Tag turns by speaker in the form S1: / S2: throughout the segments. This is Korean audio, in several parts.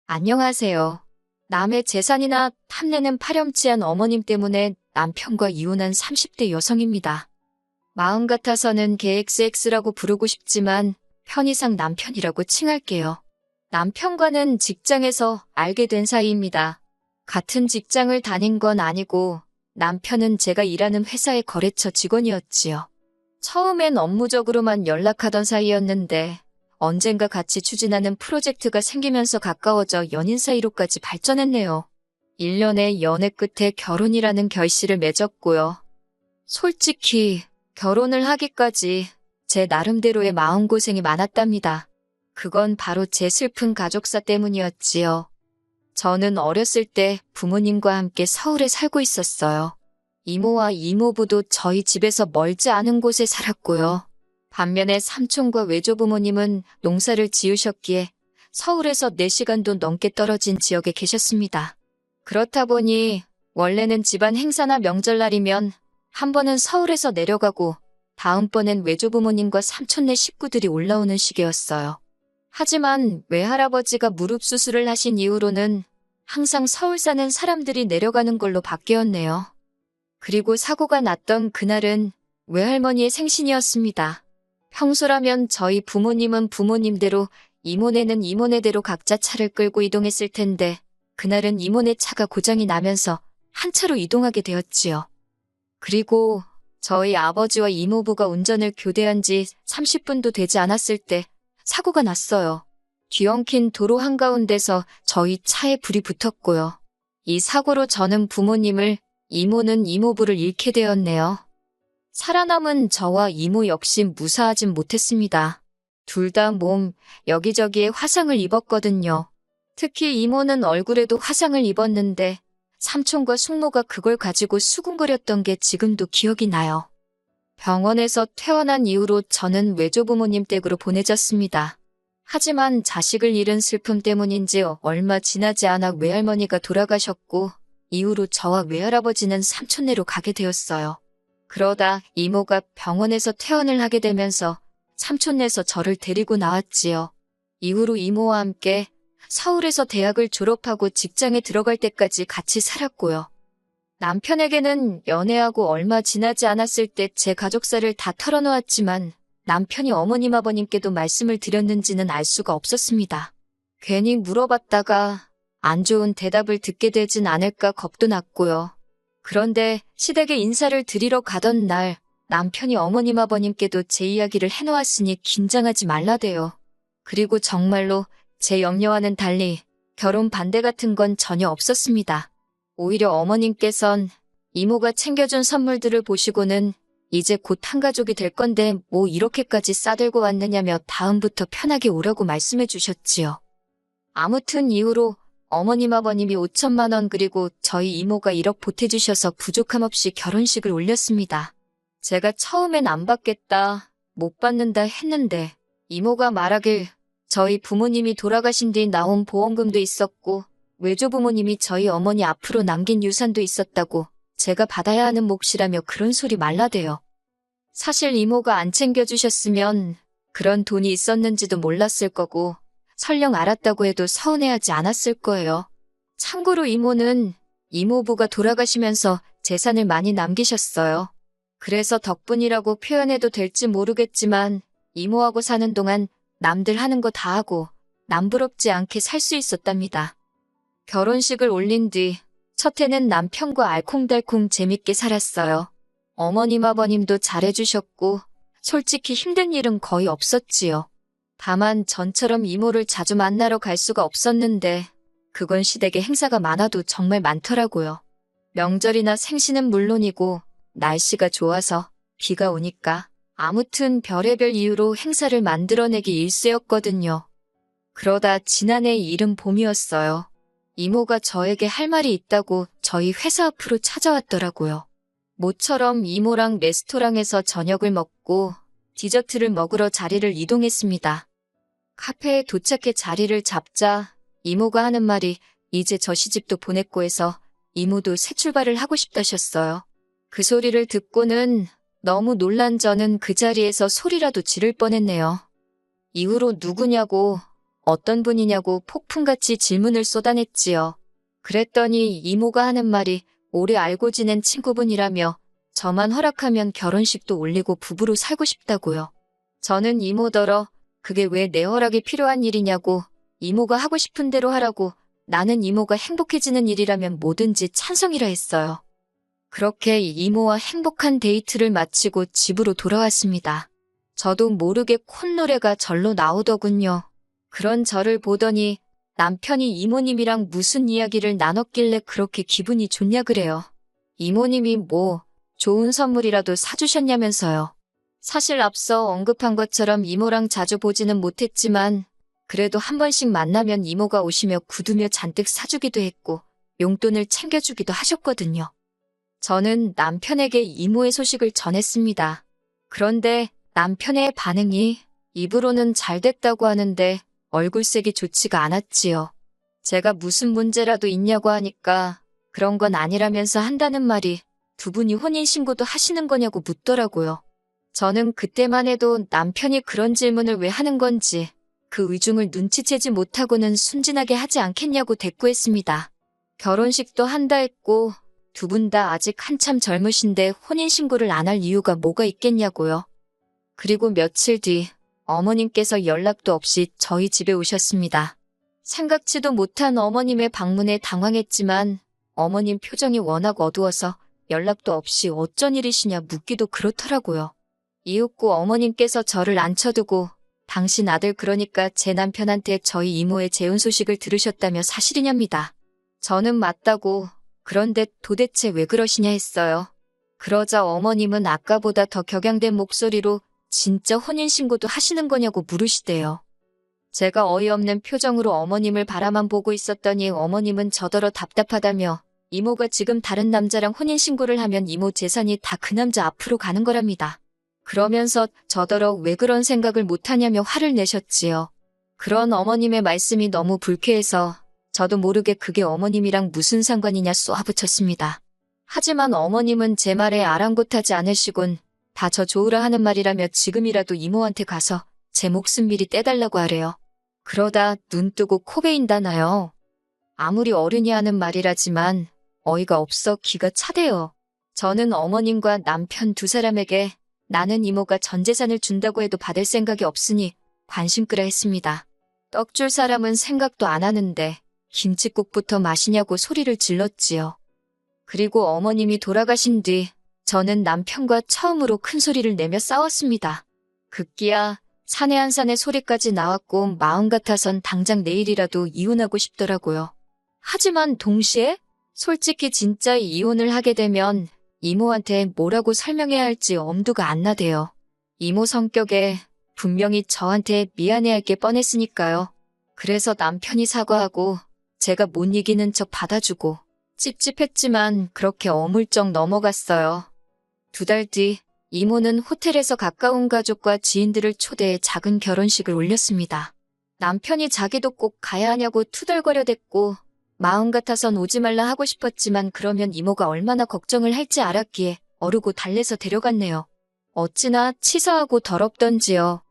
S1: 안녕하세요. 남의 재산이나 탐내는 파렴치한 어머님 때문에 남편과 이혼한 30대 여성입니다. 마음 같아서는 KXX라고 부르고 싶지만 편의상 남편이라고 칭할게요. 남편과는 직장에서 알게 된 사이입니다. 같은 직장을 다닌 건 아니고 남편은 제가 일하는 회사의 거래처 직원이었지요. 처음엔 업무적으로만 연락하던 사이였는데 언젠가 같이 추진하는 프로젝트가 생기면서 가까워져 연인 사이로까지 발전했네요. 1년의 연애 끝에 결혼이라는 결실을 맺었고요. 솔직히 결혼을 하기까지 제 나름대로의 마음고생이 많았답니다. 그건 바로 제 슬픈 가족사 때문이었지요. 저는 어렸을 때 부모님과 함께 서울에 살고 있었어요. 이모와 이모부도 저희 집에서 멀지 않은 곳에 살았고요. 반면에 삼촌과 외조부모님은 농사를 지으셨기에 서울에서 4시간도 넘게 떨어진 지역에 계셨습니다. 그렇다 보니 원래는 집안 행사나 명절날이면 한 번은 서울에서 내려가고 다음번엔 외조부모님과 삼촌네 식구들이 올라오는 시기였어요. 하지만 외할아버지가 무릎 수술을 하신 이후로는 항상 서울 사는 사람들이 내려가는 걸로 바뀌었네요. 그리고 사고가 났던 그날은 외할머니의 생신이었습니다. 평소라면 저희 부모님은 부모님대로, 이모네는 이모네대로 각자 차를 끌고 이동했을 텐데 그날은 이모네 차가 고장이 나면서 한 차로 이동하게 되었지요. 그리고 저희 아버지와 이모부가 운전을 교대한 지 30분도 되지 않았을 때 사고가 났어요. 뒤엉킨 도로 한가운데서 저희 차에 불이 붙었고요. 이 사고로 저는 부모님을, 이모는 이모부를 잃게 되었네요. 살아남은 저와 이모 역시 무사하진 못했습니다. 둘 다 몸 여기저기에 화상을 입었거든요. 특히 이모는 얼굴에도 화상을 입었는데 삼촌과 숙모가 그걸 가지고 수군거렸던 게 지금도 기억이 나요. 병원에서 퇴원한 이후로 저는 외조부모님 댁으로 보내졌습니다. 하지만 자식을 잃은 슬픔 때문인지 얼마 지나지 않아 외할머니가 돌아가셨고 이후로 저와 외할아버지는 삼촌네로 가게 되었어요. 그러다 이모가 병원에서 퇴원을 하게 되면서 삼촌네에서 저를 데리고 나왔지요. 이후로 이모와 함께 서울에서 대학을 졸업하고 직장에 들어갈 때까지 같이 살았고요. 남편에게는 연애하고 얼마 지나지 않았을 때 제 가족사를 다 털어놓았지만 남편이 어머님 아버님께도 말씀을 드렸는지는 알 수가 없었습니다. 괜히 물어봤다가 안 좋은 대답을 듣게 되진 않을까 겁도 났고요. 그런데 시댁에 인사를 드리러 가던 날 남편이 어머님 아버님께도 제 이야기를 해놓았으니 긴장하지 말라대요. 그리고 정말로 제 염려와는 달리 결혼 반대 같은 건 전혀 없었습니다. 오히려 어머님께선 이모가 챙겨준 선물들을 보시고는 이제 곧 한가족이 될 건데 뭐 이렇게까지 싸들고 왔느냐며 다음부터 편하게 오라고 말씀해 주셨지요. 아무튼 이후로 어머님 아버님이 5천만 원 그리고 저희 이모가 1억 보태주셔서 부족함 없이 결혼식을 올렸습니다. 제가 처음엔 안 받겠다, 못 받는다 했는데 이모가 말하길 저희 부모님이 돌아가신 뒤 나온 보험금도 있었고 외조부모님이 저희 어머니 앞으로 남긴 유산도 있었다고 제가 받아야 하는 몫이라며 그런 소리 말라대요. 사실 이모가 안 챙겨주셨으면 그런 돈이 있었는지도 몰랐을 거고 설령 알았다고 해도 서운해하지 않았을 거예요. 참고로 이모는 이모부가 돌아가시면서 재산을 많이 남기셨어요. 그래서 덕분이라고 표현해도 될지 모르겠지만 이모하고 사는 동안 남들 하는 거 다 하고 남부럽지 않게 살 수 있었답니다. 결혼식을 올린 뒤 첫 해는 남편과 알콩달콩 재밌게 살았어요. 어머님 아버님도 잘해주셨고 솔직히 힘든 일은 거의 없었지요. 다만 전처럼 이모를 자주 만나러 갈 수가 없었는데 그건 시댁에 행사가 많아도 정말 많더라고요. 명절이나 생신은 물론이고 날씨가 좋아서 비가 오니까 아무튼 별의별 이유로 행사를 만들어내기 일쑤였거든요. 그러다 지난해 이른 봄이었어요. 이모가 저에게 할 말이 있다고 저희 회사 앞으로 찾아왔더라고요. 모처럼 이모랑 레스토랑에서 저녁을 먹고 디저트를 먹으러 자리를 이동했습니다. 카페에 도착해 자리를 잡자 이모가 하는 말이 이제 저 시집도 보냈고 해서 이모도 새 출발을 하고 싶다셨어요. 그 소리를 듣고는 너무 놀란 저는 그 자리에서 소리라도 지를 뻔했네요. 이후로 누구냐고 어떤 분이냐고 폭풍같이 질문을 쏟아냈지요. 그랬더니 이모가 하는 말이 오래 알고 지낸 친구분이라며 저만 허락하면 결혼식도 올리고 부부로 살고 싶다고요. 저는 이모더러 그게 왜 내 허락이 필요한 일이냐고 이모가 하고 싶은 대로 하라고 나는 이모가 행복해지는 일이라면 뭐든지 찬성이라 했어요. 그렇게 이모와 행복한 데이트를 마치고 집으로 돌아왔습니다. 저도 모르게 콧노래가 절로 나오더군요. 그런 저를 보더니 남편이 이모님이랑 무슨 이야기를 나눴길래 그렇게 기분이 좋냐 그래요. 이모님이 뭐 좋은 선물이라도 사주셨냐면서요. 사실 앞서 언급한 것처럼 이모랑 자주 보지는 못했지만 그래도 한 번씩 만나면 이모가 오시며 구두며 잔뜩 사주기도 했고 용돈을 챙겨주기도 하셨거든요. 저는 남편에게 이모의 소식을 전했습니다. 그런데 남편의 반응이 입으로는 잘 됐다고 하는데 얼굴색이 좋지가 않았지요. 제가 무슨 문제라도 있냐고 하니까 그런 건 아니라면서 한다는 말이 두 분이 혼인신고도 하시는 거냐고 묻더라고요. 저는 그때만 해도 남편이 그런 질문을 왜 하는 건지 그 의중을 눈치채지 못하고는 순진하게 하지 않겠냐고 대꾸했습니다. 결혼식도 한다 했고 두 분 다 아직 한참 젊으신데 혼인신고를 안 할 이유가 뭐가 있겠냐고요. 그리고 며칠 뒤 어머님께서 연락도 없이 저희 집에 오셨습니다. 생각지도 못한 어머님의 방문에 당황했지만 어머님 표정이 워낙 어두워서 연락도 없이 어쩐 일이시냐 묻기도 그렇더라고요. 이윽고 어머님께서 저를 앉혀두고 당신 아들 그러니까 제 남편한테 저희 이모의 재혼 소식을 들으셨다며 사실이냐입니다. 저는 맞다고 그런데 도대체 왜 그러시냐 했어요. 그러자 어머님은 아까보다 더 격양된 목소리로 진짜 혼인신고도 하시는 거냐고 물으시대요. 제가 어이없는 표정으로 어머님을 바라만 보고 있었더니 어머님은 저더러 답답하다며 이모가 지금 다른 남자랑 혼인신고를 하면 이모 재산이 다 그 남자 앞으로 가는 거랍니다. 그러면서 저더러 왜 그런 생각을 못하냐며 화를 내셨지요. 그런 어머님의 말씀이 너무 불쾌해서 저도 모르게 그게 어머님이랑 무슨 상관이냐 쏘아붙였습니다. 하지만 어머님은 제 말에 아랑곳하지 않으시곤 다 저 좋으라 하는 말이라며 지금이라도 이모한테 가서 제 목숨 미리 떼달라고 하래요. 그러다 눈 뜨고 코 베인다나요. 아무리 어른이 하는 말이라지만 어이가 없어 기가 차대요. 저는 어머님과 남편 두 사람에게 나는 이모가 전 재산을 준다고 해도 받을 생각이 없으니 관심 끄라 했습니다. 떡 줄 사람은 생각도 안 하는데 김칫국부터 마시냐고 소리를 질렀지요. 그리고 어머님이 돌아가신 뒤 저는 남편과 처음으로 큰 소리를 내며 싸웠습니다. 급기야 사내 한 산의 소리까지 나왔고 마음 같아선 당장 내일이라도 이혼하고 싶더라고요. 하지만 동시에 솔직히 진짜 이혼을 하게 되면 이모한테 뭐라고 설명해야 할지 엄두가 안 나대요. 이모 성격에 분명히 저한테 미안해할 게 뻔했으니까요. 그래서 남편이 사과하고 제가 못 이기는 척 받아주고 찝찝했지만 그렇게 어물쩍 넘어갔어요. 2달 뒤 이모는 호텔에서 가까운 가족과 지인들을 초대해 작은 결혼식을 올렸습니다. 남편이 자기도 꼭 가야 하냐고 투덜거려댔고 마음 같아선 오지 말라 하고 싶었지만 그러면 이모가 얼마나 걱정을 할지 알았기에 어르고 달래서 데려갔네요. 어찌나 치사하고 더럽던지요.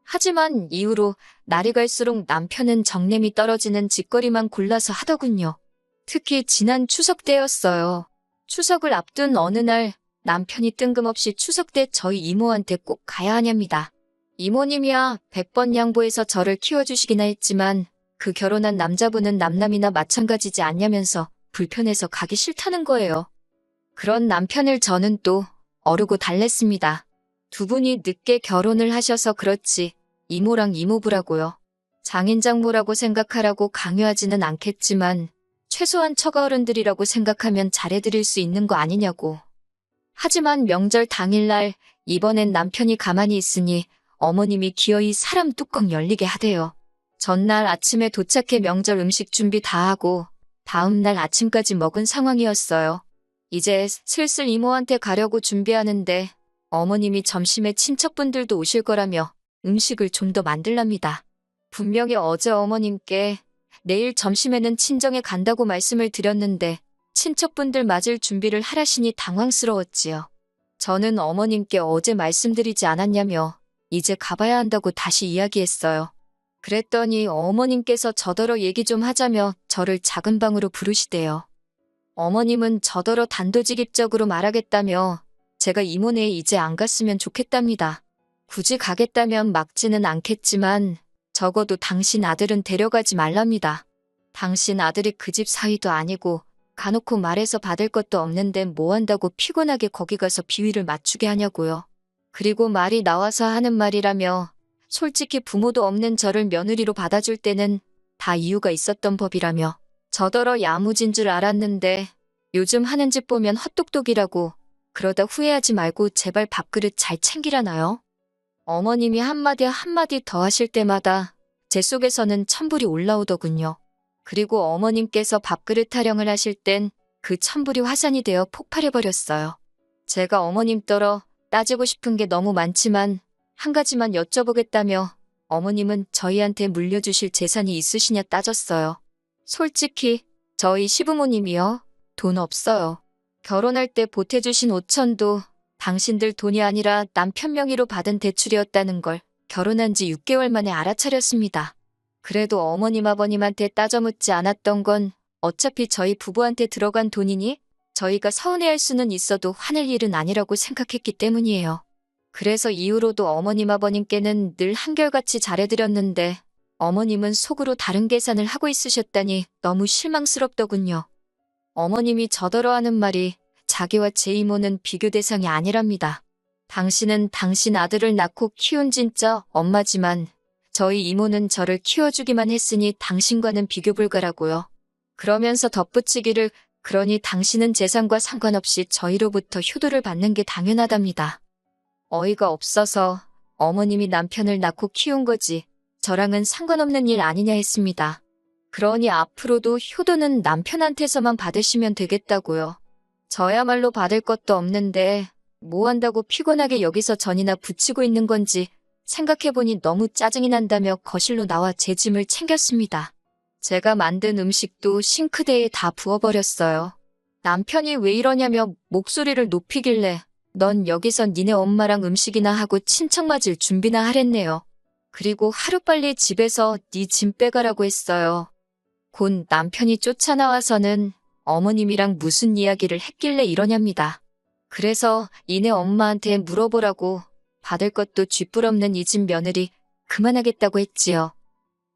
S1: 하지만 이후로 날이 갈수록 남편은 정냄이 떨어지는 짓거리만 골라서 하더군요. 특히 지난 추석 때였어요. 추석을 앞둔 어느 날 남편이 뜬금없이 추석 때 저희 이모한테 꼭 가야 하냐입니다. 이모님이야 100번 양보해서 저를 키워주시기나 했지만 그 결혼한 남자분은 남남이나 마찬가지지 않냐면서 불편해서 가기 싫다는 거예요. 그런 남편을 저는 또 어르고 달랬습니다. 두 분이 늦게 결혼을 하셔서 그렇지 이모랑 이모부라고요. 장인장모라고 생각하라고 강요하지는 않겠지만 최소한 처가어른들이라고 생각하면 잘해드릴 수 있는 거 아니냐고. 하지만 명절 당일날 이번엔 남편이 가만히 있으니 어머님이 기어이 사람 뚜껑 열리게 하대요. 전날 아침에 도착해 명절 음식 준비 다 하고 다음날 아침까지 먹은 상황이었어요. 이제 슬슬 이모한테 가려고 준비하는데 어머님이 점심에 친척분들도 오실 거라며 음식을 좀 더 만들랍니다. 분명히 어제 어머님께 내일 점심에는 친정에 간다고 말씀을 드렸는데 친척분들 맞을 준비를 하라시니 당황스러웠지요. 저는 어머님께 어제 말씀드리지 않았냐며 이제 가봐야 한다고 다시 이야기했어요. 그랬더니 어머님께서 저더러 얘기 좀 하자며 저를 작은 방으로 부르시대요. 어머님은 저더러 단도직입적으로 말하겠다며 제가 이모네에 이제 안 갔으면 좋겠답니다. 굳이 가겠다면 막지는 않겠지만 적어도 당신 아들은 데려가지 말랍니다. 당신 아들이 그 집 사위도 아니고 가놓고 말해서 받을 것도 없는데 뭐 한다고 피곤하게 거기 가서 비위를 맞추게 하냐고요. 그리고 말이 나와서 하는 말이라며 솔직히 부모도 없는 저를 며느리로 받아줄 때는 다 이유가 있었던 법이라며 저더러 야무진 줄 알았는데 요즘 하는 짓 보면 헛똑똑이라고 그러다 후회하지 말고 제발 밥그릇 잘 챙기라나요? 어머님이 한마디 한마디 더 하실 때마다 제 속에서는 천불이 올라오더군요. 그리고 어머님께서 밥그릇 타령을 하실 땐 그 천불이 화산이 되어 폭발해버렸어요. 제가 어머님 떨어 따지고 싶은 게 너무 많지만 한 가지만 여쭤보겠다며 어머님은 저희한테 물려주실 재산이 있으시냐 따졌어요. 솔직히 저희 시부모님이요. 돈 없어요. 결혼할 때 보태주신 5천도 당신들 돈이 아니라 남편 명의로 받은 대출이었다는 걸 결혼한 지 6개월 만에 알아차렸습니다. 그래도 어머님 아버님한테 따져 묻지 않았던 건 어차피 저희 부부한테 들어간 돈이니 저희가 서운해할 수는 있어도 화낼 일은 아니라고 생각했기 때문이에요. 그래서 이후로도 어머님 아버님께는 늘 한결같이 잘해드렸는데 어머님은 속으로 다른 계산을 하고 있으셨다니 너무 실망스럽더군요. 어머님이 저더러 하는 말이 자기와 제 이모는 비교 대상이 아니랍니다. 당신은 당신 아들을 낳고 키운 진짜 엄마지만 저희 이모는 저를 키워주기만 했으니 당신과는 비교 불가라고요. 그러면서 덧붙이기를 그러니 당신은 재산과 상관없이 저희로부터 효도를 받는 게 당연하답니다. 어이가 없어서 어머님이 남편을 낳고 키운 거지 저랑은 상관없는 일 아니냐 했습니다. 그러니 앞으로도 효도는 남편한테서만 받으시면 되겠다고요. 저야말로 받을 것도 없는데 뭐 한다고 피곤하게 여기서 전이나 붙이고 있는 건지 생각해보니 너무 짜증이 난다며 거실로 나와 제 짐을 챙겼습니다. 제가 만든 음식도 싱크대에 다 부어버렸어요. 남편이 왜 이러냐며 목소리를 높이길래 넌 여기서 니네 엄마랑 음식이나 하고 친척 맞을 준비나 하랬네요. 그리고 하루빨리 집에서 네 짐 빼가라고 했어요. 곧 남편이 쫓아나와서는 어머님이랑 무슨 이야기를 했길래 이러냐입니다. 그래서 니네 엄마한테 물어보라고 받을 것도 쥐뿔없는 이 집 며느리 그만하겠다고 했지요.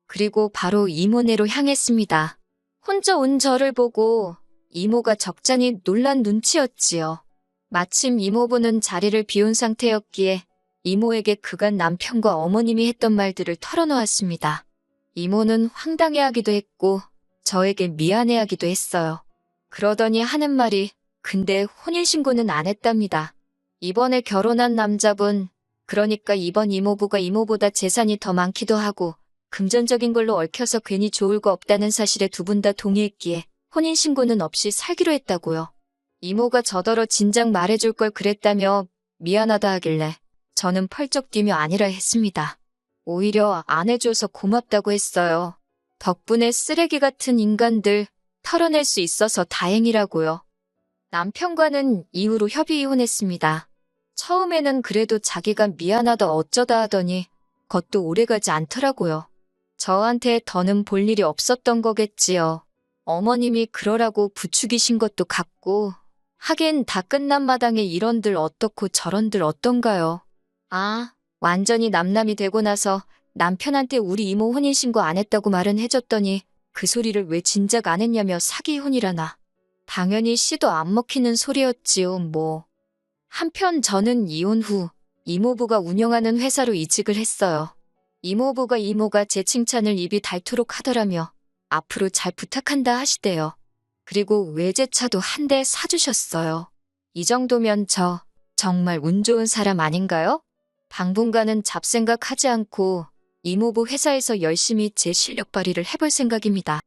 S1: 그리고 바로 이모네로 향했습니다. 혼자 온 저를 보고 이모가 적잖이 놀란 눈치였지요. 마침 이모부는 자리를 비운 상태였기에 이모에게 그간 남편과 어머님이 했던 말들을 털어놓았습니다. 이모는 황당해하기도 했고 저에게 미안해하기도 했어요. 그러더니 하는 말이 근데 혼인신고는 안 했답니다. 이번에 결혼한 남자분 그러니까 이번 이모부가 이모보다 재산이 더 많기도 하고 금전적인 걸로 얽혀서 괜히 좋을 거 없다는 사실에 두 분 다 동의했기에 혼인신고는 없이 살기로 했다고요. 이모가 저더러 진작 말해줄 걸 그랬다며 미안하다 하길래 저는 펄쩍 뛰며 아니라 했습니다. 오히려 안 해줘서 고맙다고 했어요. 덕분에 쓰레기 같은 인간들 털어낼 수 있어서 다행이라고요. 남편과는 이후로 협의 이혼했습니다. 처음에는 그래도 자기가 미안하다 어쩌다 하더니 그것도 오래가지 않더라고요. 저한테 더는 볼 일이 없었던 거겠지요. 어머님이 그러라고 부추기신 것도 같고 하긴 다 끝난 마당에 이런들 어떻고 저런들 어떤가요. 아, 완전히 남남이 되고 나서 남편한테 우리 이모 혼인신고 안 했다고 말은 해줬더니 그 소리를 왜 진작 안 했냐며 사기혼이라나. 당연히 씨도 안 먹히는 소리였지요, 뭐. 한편 저는 이혼 후 이모부가 운영하는 회사로 이직을 했어요. 이모부가 이모가 제 칭찬을 입이 닳도록 하더라며 앞으로 잘 부탁한다 하시대요. 그리고 외제차도 한 대 사주셨어요. 이 정도면 저 정말 운 좋은 사람 아닌가요? 당분간은 잡생각 하지 않고 이모부 회사에서 열심히 제 실력 발휘를 해볼 생각입니다.